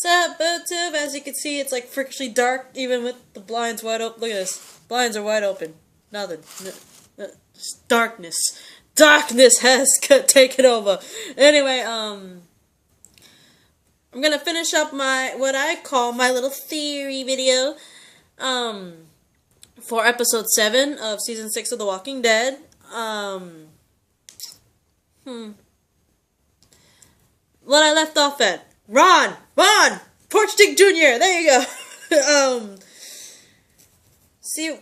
Sup, BoTube? As you can see, it's like freakishly dark, even with the blinds wide open. Look at this. Blinds are wide open. Nothing. Just darkness. Darkness has taken over. Anyway, I'm gonna finish up what I call my little theory video, for episode 7 of season 6 of The Walking Dead. What I left off at. Ron! Porchdick Jr., there you go. See,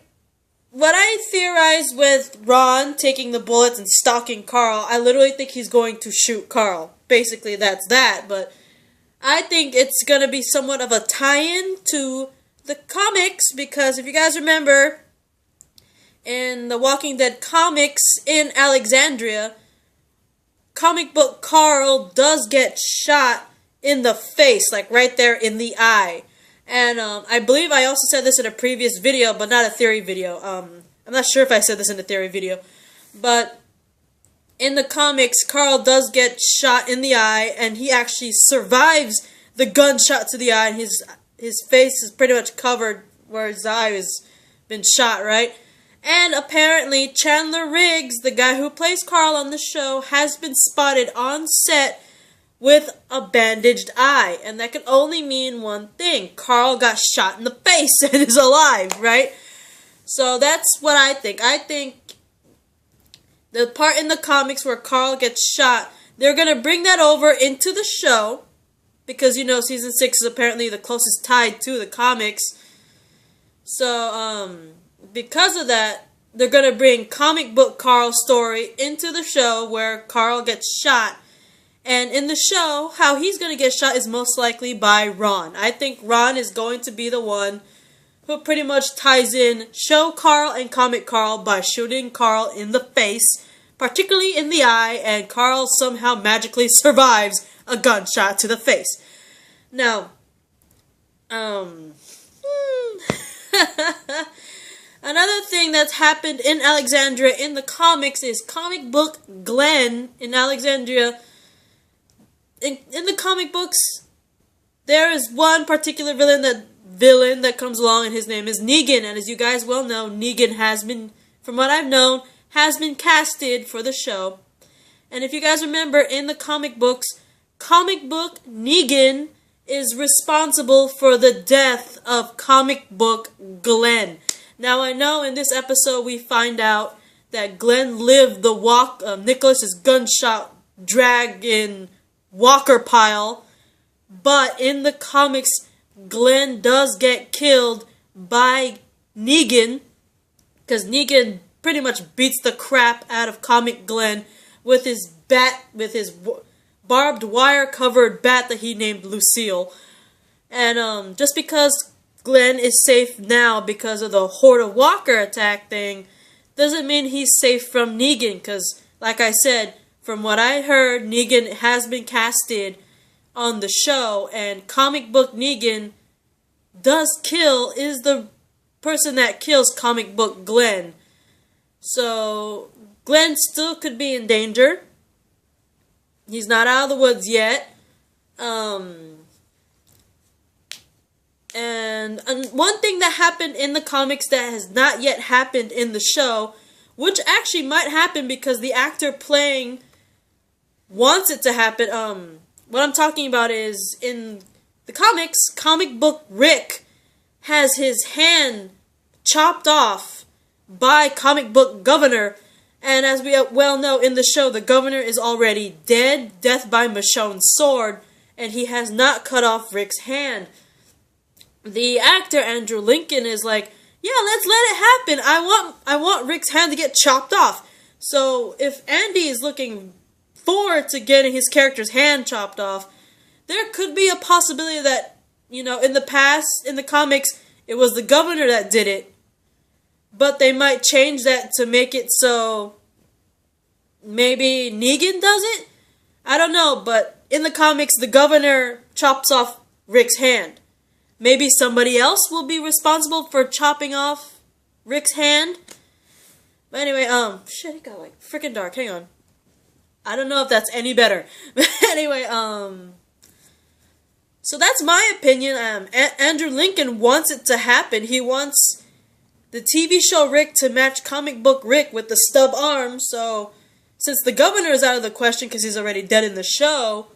what I theorize with Ron taking the bullets and stalking Carl, I literally think he's going to shoot Carl. Basically, that's that, but I think it's going to be somewhat of a tie-in to the comics, because if you guys remember, in the Walking Dead comics in Alexandria, comic book Carl does get shot in the face, like right there in the eye. And I believe I also said this in a previous video, but not a theory video. I'm not sure if I said this in a theory video, but in the comics, Carl does get shot in the eye, and he actually survives the gunshot to the eye. His face is pretty much covered where his eye has been shot, right? And apparently, Chandler Riggs, the guy who plays Carl on the show, has been spotted on set with a bandaged eye. And that can only mean one thing. Carl got shot in the face and is alive, right? So that's what I think. I think the part in the comics where Carl gets shot, they're going to bring that over into the show. Because, you know, season 6 is apparently the closest tied to the comics. So, because of that, they're going to bring comic book Carl's story into the show where Carl gets shot. And in the show, how he's going to get shot is most likely by Ron. I think Ron is going to be the one who pretty much ties in show Carl and comic Carl by shooting Carl in the face, particularly in the eye, and Carl somehow magically survives a gunshot to the face. Now, another thing that's happened in Alexandria in the comics is comic book Glenn in Alexandria. In the comic books, there is one particular villain that comes along, and his name is Negan. And as you guys well know, Negan has been, from what I've known, has been casted for the show. And if you guys remember, in the comic books, comic book Negan is responsible for the death of comic book Glenn. Now, I know in this episode we find out that Glenn lived the Nicholas's gunshot dragon Walker pile, but in the comics, Glenn does get killed by Negan, because Negan pretty much beats the crap out of comic Glenn with his barbed wire covered bat that he named Lucille. And just because Glenn is safe now because of the Horde of Walker attack thing, doesn't mean he's safe from Negan, because like I said, from what I heard, Negan has been casted on the show, and comic book Negan is the person that kills comic book Glenn. So, Glenn still could be in danger. He's not out of the woods yet. And one thing that happened in the comics that has not yet happened in the show, which actually might happen because the actor playing wants it to happen. What I'm talking about is, in the comics, comic book Rick has his hand chopped off by comic book Governor. And as we well know in the show, the Governor is already dead, death by Michonne's sword, and he has not cut off Rick's hand. The actor Andrew Lincoln is like, yeah, let's let it happen. I want Rick's hand to get chopped off. So if Andy is looking forward to getting his character's hand chopped off, there could be a possibility that, you know, in the past, in the comics, it was the Governor that did it. But they might change that to make it so maybe Negan does it? I don't know, but in the comics, the Governor chops off Rick's hand. Maybe somebody else will be responsible for chopping off Rick's hand. But anyway, shit, it got like freaking dark. Hang on. I don't know if that's any better. But anyway, So that's my opinion. Andrew Lincoln wants it to happen. He wants the TV show Rick to match comic book Rick with the stub arm. So since the governor is out of the question because he's already dead in the show,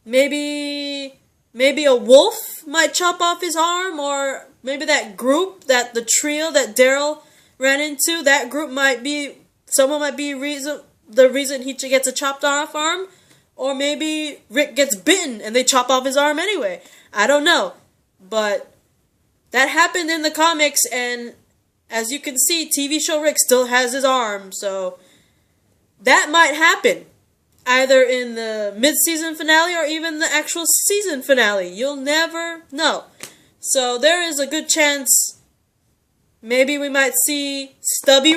maybe a wolf might chop off his arm, or maybe that group, the trio that Daryl ran into, that group might be, someone might be the reason he gets a chopped off arm. Or maybe Rick gets bitten and they chop off his arm anyway. I don't know. But that happened in the comics, and as you can see, TV show Rick still has his arm. So that might happen. Either in the mid-season finale or even the actual season finale. You'll never know. So there is a good chance maybe we might see Stubby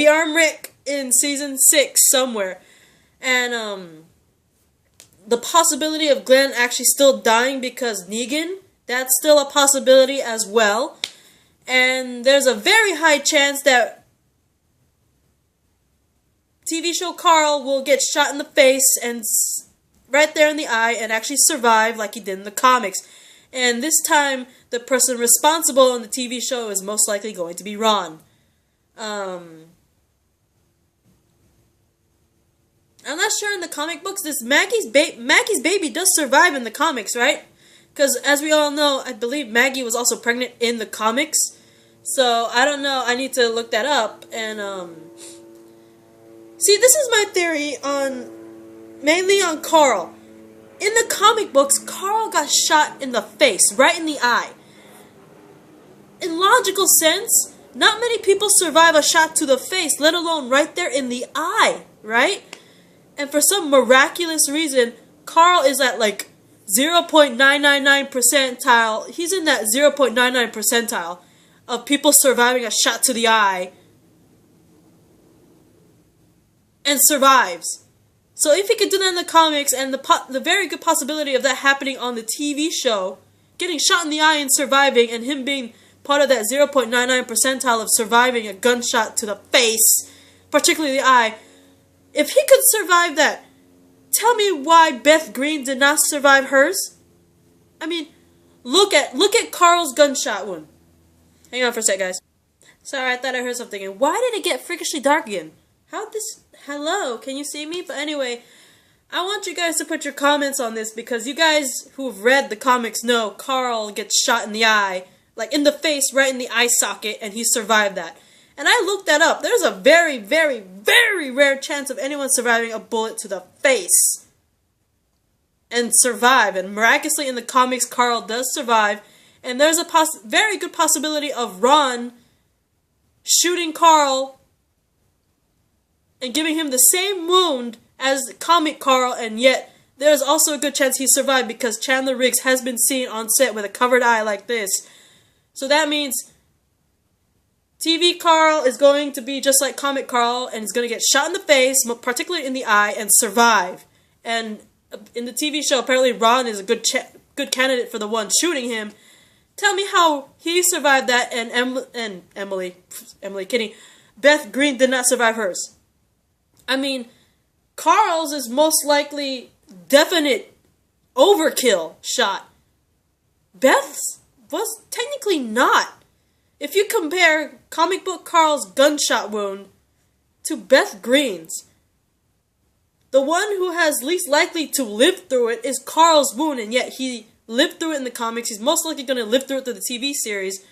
Arm Rick in season 6 somewhere. And the possibility of Glenn actually still dying because Negan, that's still a possibility as well. And there's a very high chance that TV show Carl will get shot in the face and right there in the eye and actually survive like he did in the comics. And this time, the person responsible in the TV show is most likely going to be Ron. I'm not sure in the comic books, this Maggie's baby does survive in the comics, right? Because as we all know, I believe Maggie was also pregnant in the comics. So, I don't know, I need to look that up. And, see, this is my theory mainly on Carl. In the comic books, Carl got shot in the face, right in the eye. In logical sense, not many people survive a shot to the face, let alone right there in the eye, right? And for some miraculous reason, Carl is at like 0.999 percentile. He's in that 0.99 percentile of people surviving a shot to the eye and survives. So if he could do that in the comics, and the very good possibility of that happening on the TV show, getting shot in the eye and surviving, and him being part of that 0.99 percentile of surviving a gunshot to the face, particularly the eye, if he could survive that, tell me why Beth Green did not survive hers? I mean, look at Carl's gunshot wound. Hang on for a sec, guys. Sorry, I thought I heard something. And why did it get freakishly dark again? Hello, can you see me? But anyway, I want you guys to put your comments on this, because you guys who've read the comics know Carl gets shot in the eye, like in the face, right in the eye socket, and he survived that. And I looked that up. There's a very, very, very rare chance of anyone surviving a bullet to the face and survive. And miraculously in the comics, Carl does survive. And there's a very good possibility of Ron shooting Carl and giving him the same wound as comic Carl, and yet there's also a good chance he survived because Chandler Riggs has been seen on set with a covered eye like this. So that means TV Carl is going to be just like comic Carl, and he's going to get shot in the face, particularly in the eye, and survive. And in the TV show, apparently Ron is a good candidate for the one shooting him. Tell me how he survived that, and Beth Green did not survive hers. I mean, Carl's is most likely definite overkill shot. Beth's was technically not. If you compare comic book Carl's gunshot wound to Beth Green's, the one who has least likely to live through it is Carl's wound, and yet he lived through it in the comics. He's most likely going to live through it through the TV series.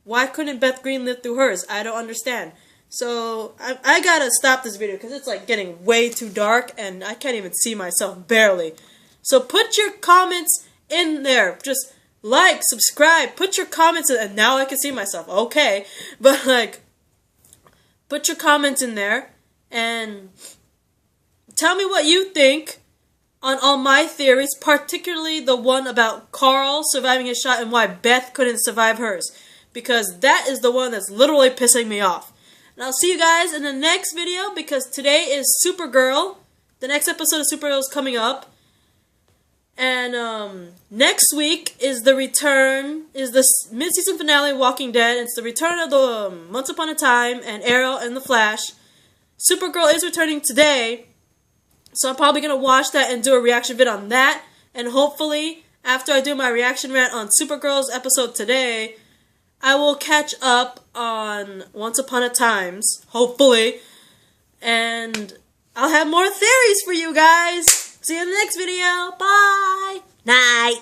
Why couldn't Beth Green live through hers? I don't understand. So, I gotta stop this video because it's like getting way too dark and I can't even see myself, barely. So put your comments in there. Just like, subscribe, put your comments in, and now I can see myself. Okay. But like, put your comments in there and tell me what you think on all my theories, particularly the one about Carl surviving his shot and why Beth couldn't survive hers. Because that is the one that's literally pissing me off. And I'll see you guys in the next video, because today is Supergirl. The next episode of Supergirl is coming up. And next week is the mid-season finale of Walking Dead. It's the return of the Once Upon a Time and Arrow and the Flash. Supergirl is returning today, so I'm probably going to watch that and do a reaction vid on that. And hopefully, after I do my reaction rant on Supergirl's episode today, I will catch up on Once Upon a Times, hopefully. And I'll have more theories for you guys. See you in the next video. Bye. Night.